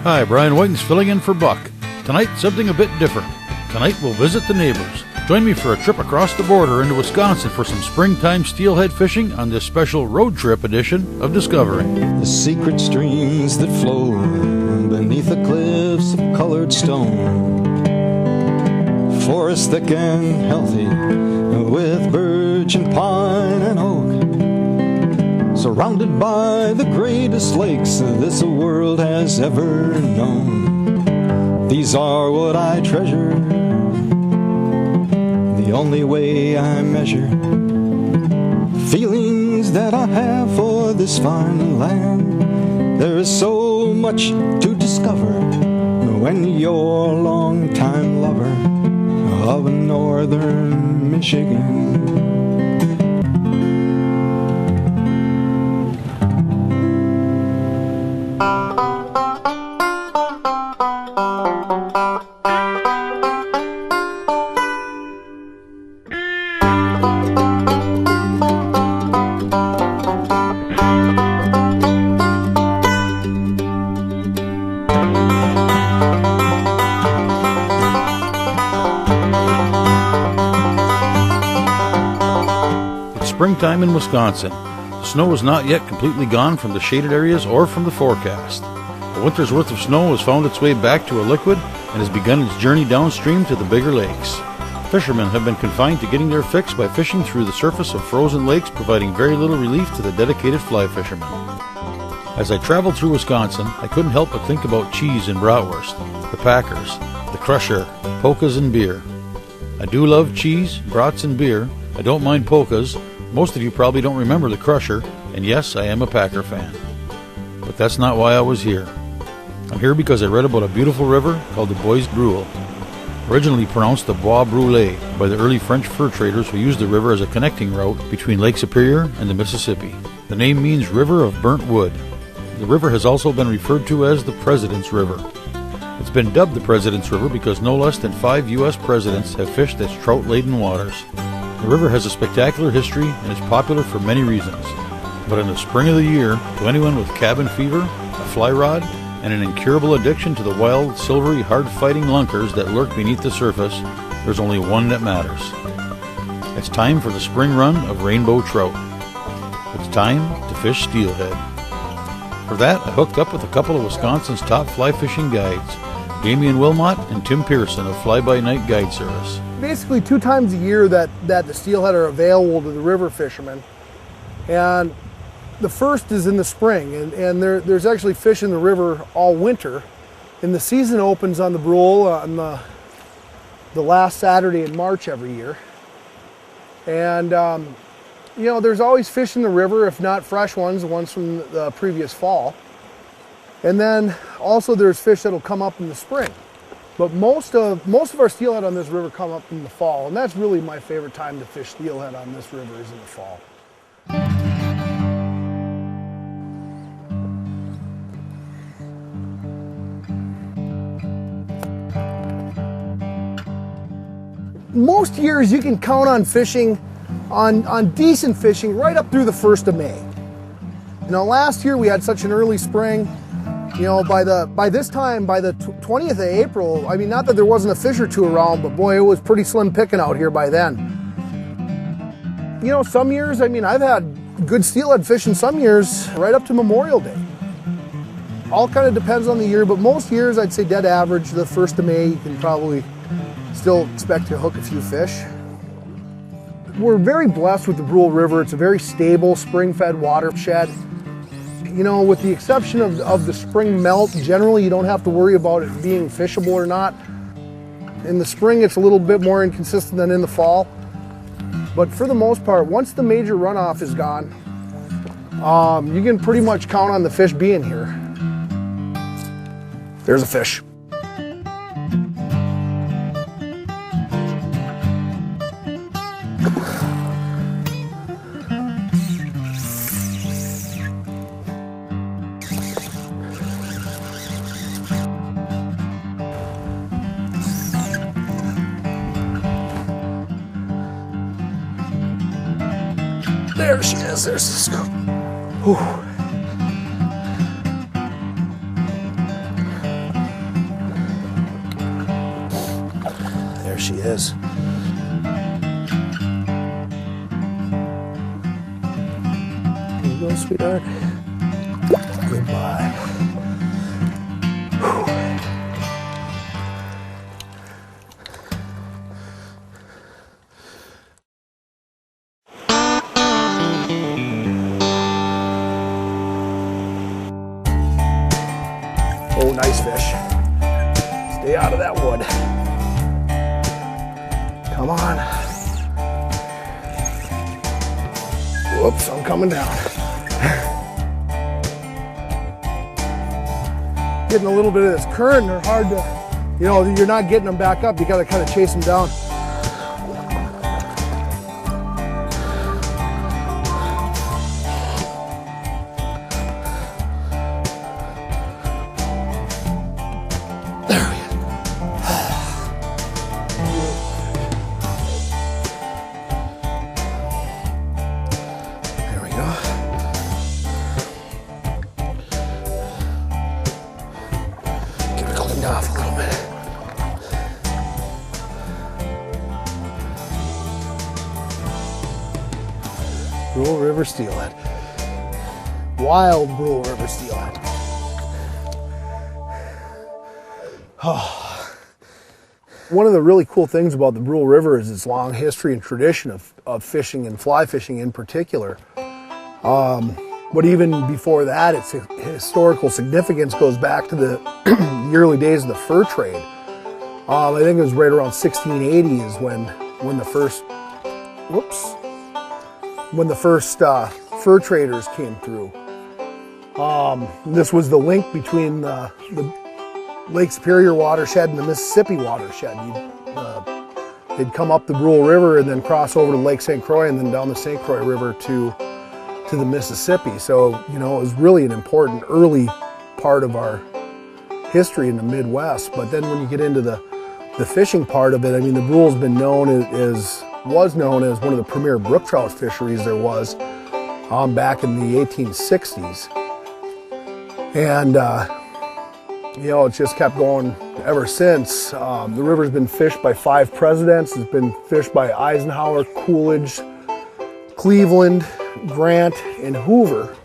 Hi, Brian Whiting's filling in for Buck. Tonight, something a bit different. Tonight, we'll visit the neighbors. Join me for a trip across the border into Wisconsin for some springtime steelhead fishing on this special road trip edition of Discovery. The secret streams that flow beneath the cliffs of colored stone. Forests thick and healthy with birch and pine and oak. Surrounded by the greatest lakes this world has ever known. These are what I treasure, the only way I measure feelings that I have for this fine land. There is so much to discover when you're a long-time lover of northern Michigan. Springtime in Wisconsin. The snow is not yet completely gone from the shaded areas or from the forecast. A winter's worth of snow has found its way back to a liquid and has begun its journey downstream to the bigger lakes. Fishermen have been confined to getting their fix by fishing through the surface of frozen lakes, providing very little relief to the dedicated fly fishermen. As I traveled through Wisconsin, I couldn't help but think about cheese and bratwurst, the Packers, the Crusher, polkas and beer. I do love cheese, brats and beer. I don't mind polkas. Most of you probably don't remember the Crusher, and yes, I am a Packer fan. But that's not why I was here. I'm here because I read about a beautiful river called the Brule. Originally pronounced the Bois Brule by the early French fur traders who used the river as a connecting route between Lake Superior and the Mississippi. The name means river of burnt wood. The river has also been referred to as the President's River. It's been dubbed the President's River because no less than 5 U.S. presidents have fished its trout-laden waters. The river has a spectacular history and is popular for many reasons. But in the spring of the year, to anyone with cabin fever, a fly rod, and an incurable addiction to the wild, silvery, hard-fighting lunkers that lurk beneath the surface, there's only one that matters. It's time for the spring run of rainbow trout. It's time to fish steelhead. For that, I hooked up with a couple of Wisconsin's top fly fishing guides, Damian Wilmot and Tim Pearson of Fly By Night Guide Service. Basically 2 times a year that the steelhead are available to the river fishermen. And the first is in the spring, and there's actually fish in the river all winter. And the season opens on the Brule on the last Saturday in March every year. And you know, there's always fish in the river, if not fresh ones, the ones from the previous fall. And then also there's fish that'll come up in the spring. But most of our steelhead on this river come up in the fall, and that's really my favorite time to fish steelhead on this river is in the fall. Most years you can count on fishing, on decent fishing right up through the 1st of May. You know, last year we had such an early spring. You know, by this time, by the 20th of April, I mean, not that there wasn't a fish or two around, but boy, it was pretty slim picking out here by then. You know, some years, I mean, I've had good steelhead fishing some years right up to Memorial Day. All kind of depends on the year, but most years I'd say dead average, the 1st of May, you can probably still expect to hook a few fish. We're very blessed with the Brule River. It's a very stable, spring-fed watershed. You know, with the exception of the spring melt, generally you don't have to worry about it being fishable or not. In the spring, it's a little bit more inconsistent than in the fall. But for the most part, once the major runoff is gone, you can pretty much count on the fish being here. There's a fish. There she is, there's the scoop. Whew. she is. Here you go, sweetheart. Goodbye. Oh, nice fish. Stay out of that wood. Come on. Whoops, I'm coming down. Getting a little bit of this current, they're hard to, you know, you're not getting them back up. You got to kind of chase them down. Off a little bit. Brule River Steelhead. Wild Brule River Steelhead. Oh. One of the really cool things about the Brule River is its long history and tradition of fishing and fly fishing in particular. But even before that, its historical significance goes back to the early days of the fur trade. I think it was right around 1680 is when the first fur traders came through. This was the link between the Lake Superior watershed and the Mississippi watershed. They'd come up the Brule River and then cross over to Lake St. Croix and then down the St. Croix River to the Mississippi. So, you know, it was really an important early part of our history in the Midwest. But then when you get into the fishing part of it, I mean, the Brule's been known was known as one of the premier brook trout fisheries there was back in the 1860s. And, you know, it's just kept going ever since. The river's been fished by 5 presidents. It's been fished by Eisenhower, Coolidge, Cleveland, Grant, and Hoover.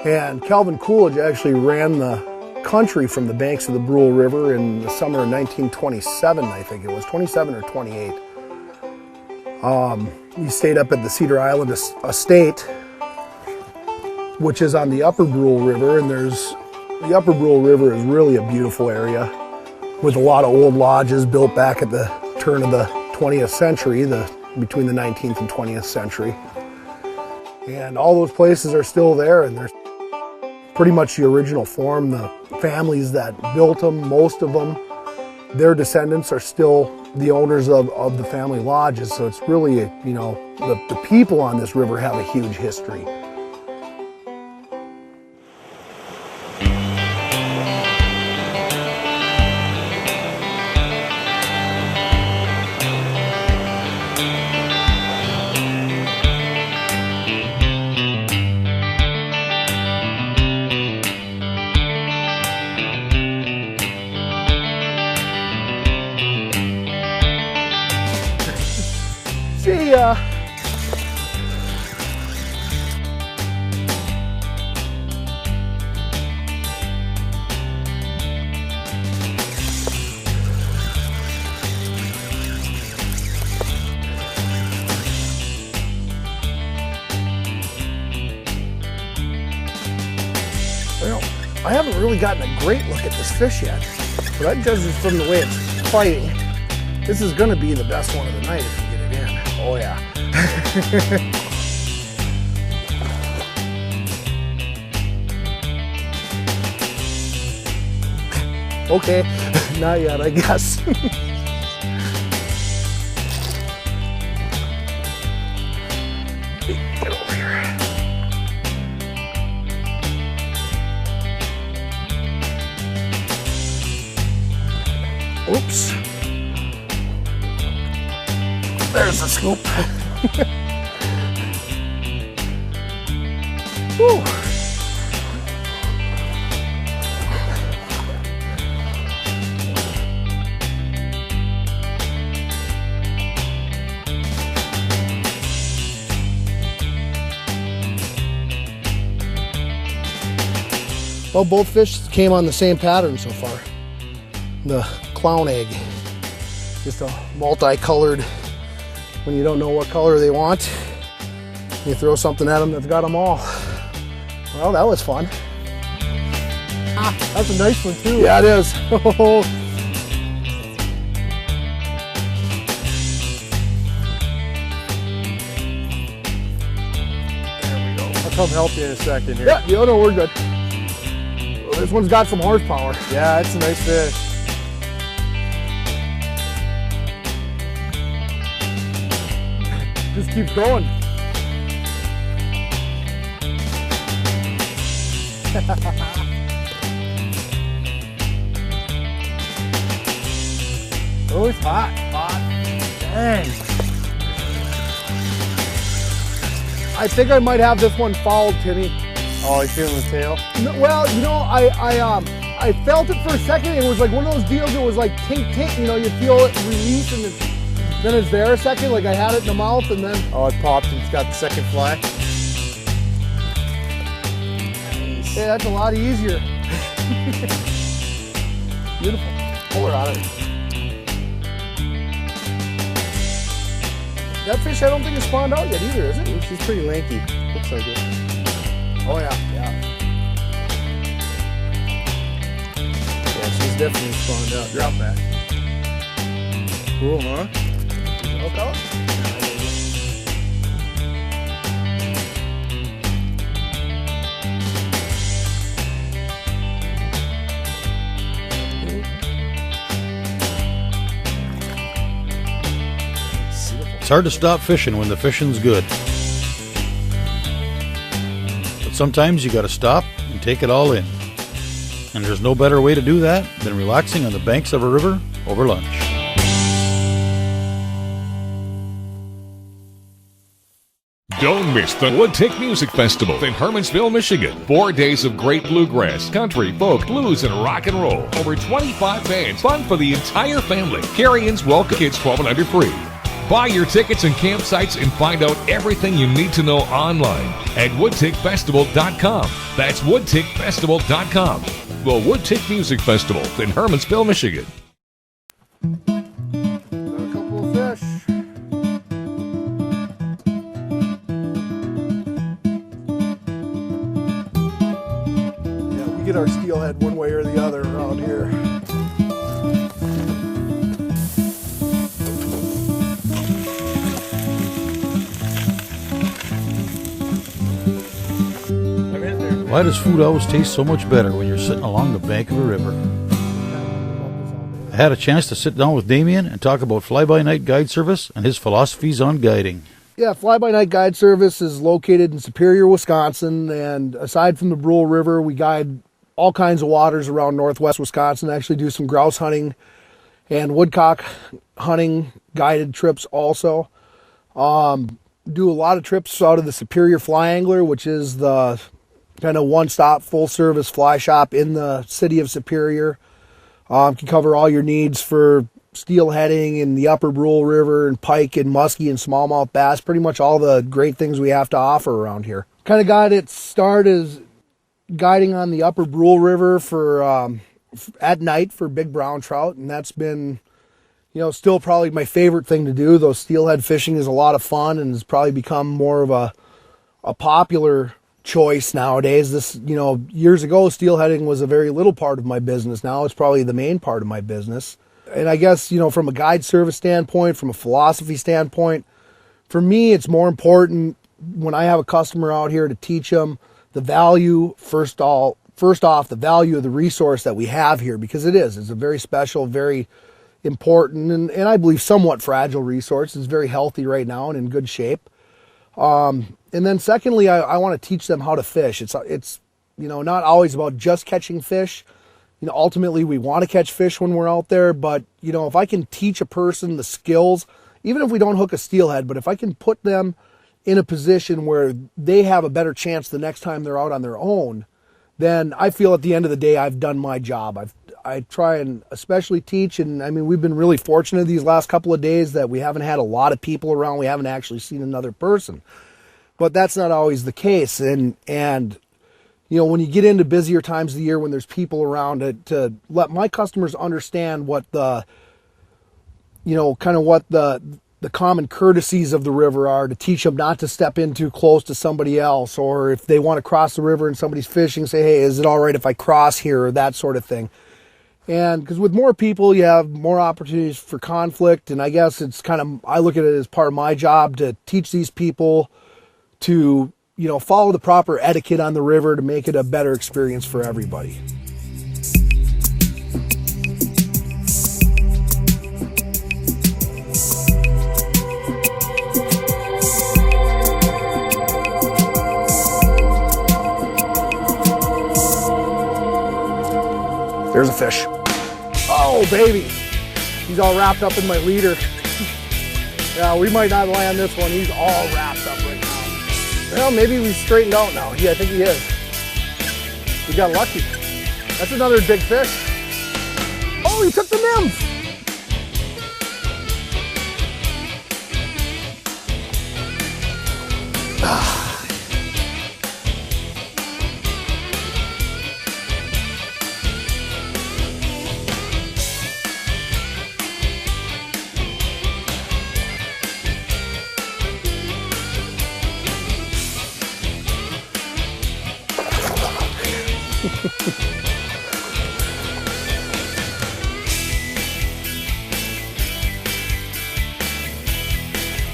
And Calvin Coolidge actually ran the country from the banks of the Brule River in the summer of 1927, I think it was, 27 or 28. He stayed up at the Cedar Island Estate, which is on the Upper Brule River, and the Upper Brule River is really a beautiful area with a lot of old lodges built back at the turn of the 20th century, between the 19th and 20th century. And all those places are still there, and they're pretty much the original form. The families that built them, most of them, their descendants are still the owners of the family lodges. So it's really, you know, the people on this river have a huge history. See ya. Well, I haven't really gotten a great look at this fish yet, but I judge it from the way it's fighting. This is going to be the best one of the night if you get it in. Oh yeah. Okay, not yet, I guess. Get over here. Oops. There's the scoop. Woo. Well, both fish came on the same pattern so far. The clown egg. Just a multicolored, when you don't know what color they want, you throw something at them that's got them all. Well, that was fun. Ah, that's a nice one too. Yeah, it is. I'll come help you in a second here. Yeah, no, we're good. Well, this one's got some horsepower. Yeah, it's a nice fish. Just keeps going. Oh, it's hot. Hot. Dang. I think I might have this one fouled, Timmy. Oh, you feeling the tail? No, well, you know, I felt it for a second. It was like one of those deals. It was like tink tink. You know, you feel it release, and then it's there a second. Like I had it in the mouth, and then Oh, it popped and it's got the second fly. Nice. yeah, that's a lot easier. Beautiful. Pull her out of it. That fish, I don't think is spawned out yet either, is it? She's pretty lanky. Looks like it. Oh yeah, yeah. Yeah, she's definitely spawned out. Drop that. Cool, huh? Look out. It's hard to stop fishing when the fishing's good. But sometimes you gotta stop and take it all in. And there's no better way to do that than relaxing on the banks of a river over lunch. Don't miss the Woodtick Music Festival in Hermansville, Michigan. 4 days of great bluegrass, country, folk, blues, and rock and roll. Over 25 bands. Fun for the entire family. Carry-ins welcome. Kids 12 and under free. Buy your tickets and campsites and find out everything you need to know online at woodtickfestival.com. That's woodtickfestival.com. The Woodtick Music Festival in Hermansville, Michigan. Got a couple of fish. Yeah, we get our steelhead one way or the other around here. Why does food always taste so much better when you're sitting along the bank of a river? I had a chance to sit down with Damien and talk about fly-by-night guide service and his philosophies on guiding. Yeah, Fly-by-Night Guide Service is located in Superior, Wisconsin, and aside from the Brule River, we guide all kinds of waters around northwest Wisconsin. Actually do some grouse hunting and woodcock hunting guided trips also. Do a lot of trips out of the Superior Fly Angler, which is the kind of one-stop full-service fly shop in the city of Superior. Can cover all your needs for steelheading in the upper Brule River and pike and muskie and smallmouth bass, pretty much all the great things we have to offer around here. Kind of got its start as guiding on the upper Brule River for at night for big brown trout, and that's been, you know, still probably my favorite thing to do. Though steelhead fishing is a lot of fun and has probably become more of a popular choice nowadays. This, you know, years ago steelheading was a very little part of my business. Now it's probably the main part of my business. And I guess, you know, from a guide service standpoint, from a philosophy standpoint, for me it's more important when I have a customer out here to teach them the value, first off the value of the resource that we have here, because it's a very special, very important, and I believe somewhat fragile resource. It's very healthy right now and in good shape. And then secondly, I want to teach them how to fish. It's you know, not always about just catching fish. You know, ultimately we want to catch fish when we're out there, but you know, if I can teach a person the skills, even if we don't hook a steelhead, but if I can put them in a position where they have a better chance the next time they're out on their own, then I feel at the end of the day I've done my job. I try and especially teach, and I mean, we've been really fortunate these last couple of days that we haven't had a lot of people around. We haven't actually seen another person, but that's not always the case. And you know, when you get into busier times of the year when there's people around, to let my customers understand what the, you know, kind of what the common courtesies of the river are, to teach them not to step in too close to somebody else, or if they want to cross the river and somebody's fishing, say, hey, is it all right if I cross here, or that sort of thing. And because with more people, you have more opportunities for conflict. And I guess it's kind of, I look at it as part of my job to teach these people to, you know, follow the proper etiquette on the river to make it a better experience for everybody. There's a fish. Oh, baby. He's all wrapped up in my leader. Yeah, we might not land this one. He's all wrapped up right now. Well, maybe we've straightened out now. Yeah, I think he is. We got lucky. That's another big fish. Oh, he took the nymph.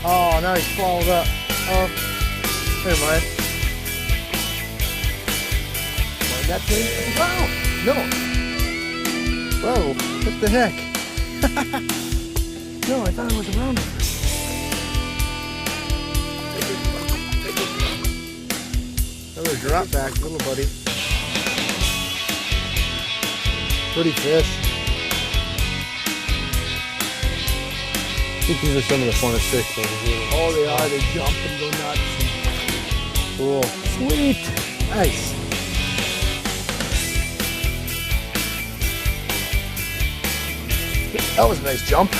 Oh, now he's followed up. Oh, never mind. That thing? Wow, no. Whoa, what the heck? No, I thought it was around here. Another drop back, little buddy. Pretty fish. I think these are some of the funnest fish. Oh, they are. They jump and go nuts. Cool. Sweet. Nice. That was a nice jump.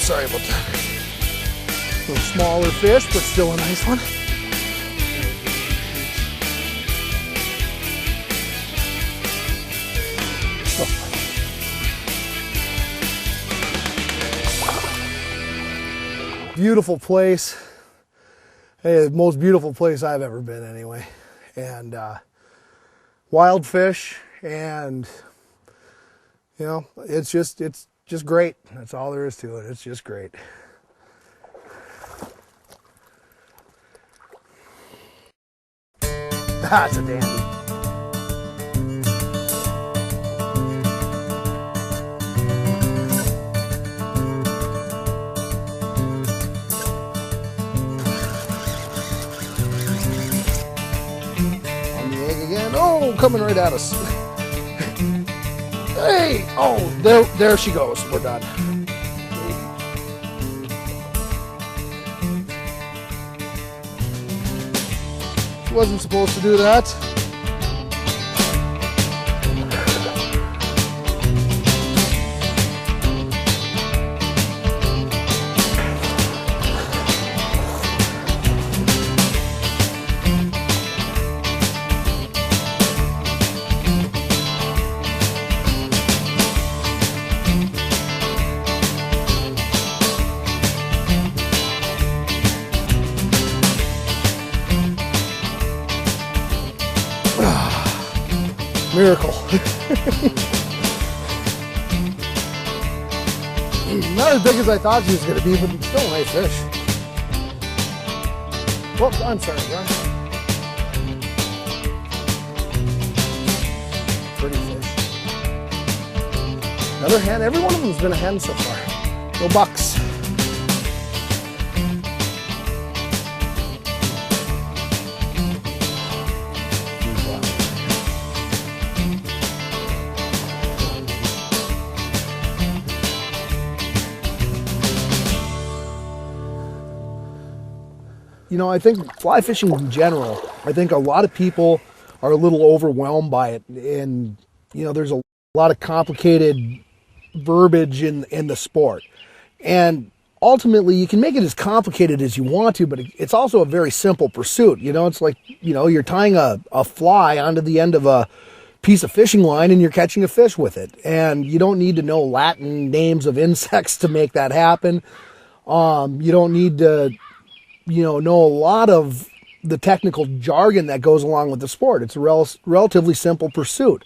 Sorry about that. A little smaller fish, but still a nice one. Oh. Beautiful place. Hey, the most beautiful place I've ever been anyway. And wild fish, and you know, it's just great. That's all there is to it. It's just great. That's a dandy. On the egg again. Oh, coming right at us. Hey! Oh, there she goes. We're done. She wasn't supposed to do that. Miracle. Not as big as I thought she was going to be, but still a nice fish. Whoops, I'm sorry, John. Another hen. Every one of them's been a hen so far. No bucks. You know, I think fly fishing in general, I think a lot of people are a little overwhelmed by it. And, you know, there's a lot of complicated verbiage in the sport. And ultimately, you can make it as complicated as you want to, but it's also a very simple pursuit. You know, it's like, you know, you're tying a fly onto the end of a piece of fishing line and you're catching a fish with it. And you don't need to know Latin names of insects to make that happen. You don't need to, you know a lot of the technical jargon that goes along with the sport. It's a relatively simple pursuit.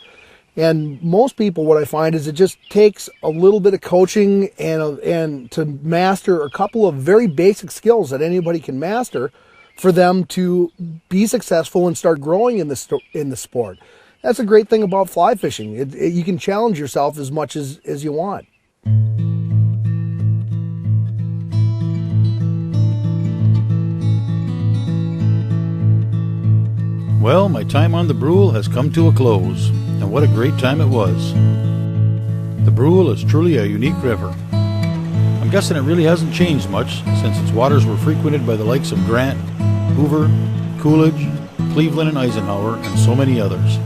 And most people, what I find is it just takes a little bit of coaching and to master a couple of very basic skills that anybody can master for them to be successful and start growing in the sport. That's a great thing about fly fishing. You can challenge yourself as much as you want. Well, my time on the Brule has come to a close, and what a great time it was. The Brule is truly a unique river. I'm guessing it really hasn't changed much since its waters were frequented by the likes of Grant, Hoover, Coolidge, Cleveland and Eisenhower, and so many others.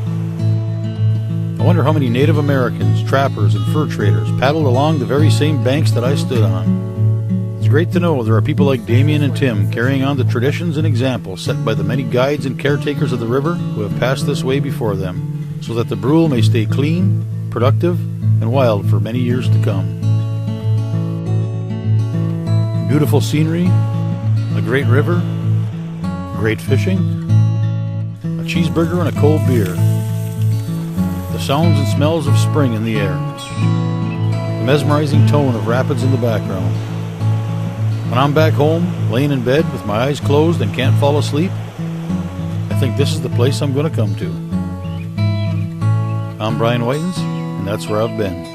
I wonder how many Native Americans, trappers, and fur traders paddled along the very same banks that I stood on. It's great to know there are people like Damien and Tim carrying on the traditions and examples set by the many guides and caretakers of the river who have passed this way before them, so that the Brule may stay clean, productive, and wild for many years to come. Beautiful scenery, a great river, great fishing, a cheeseburger and a cold beer, the sounds and smells of spring in the air, the mesmerizing tone of rapids in the background. When I'm back home, laying in bed with my eyes closed and can't fall asleep, I think this is the place I'm going to come to. I'm Brian Whitens, and that's where I've been.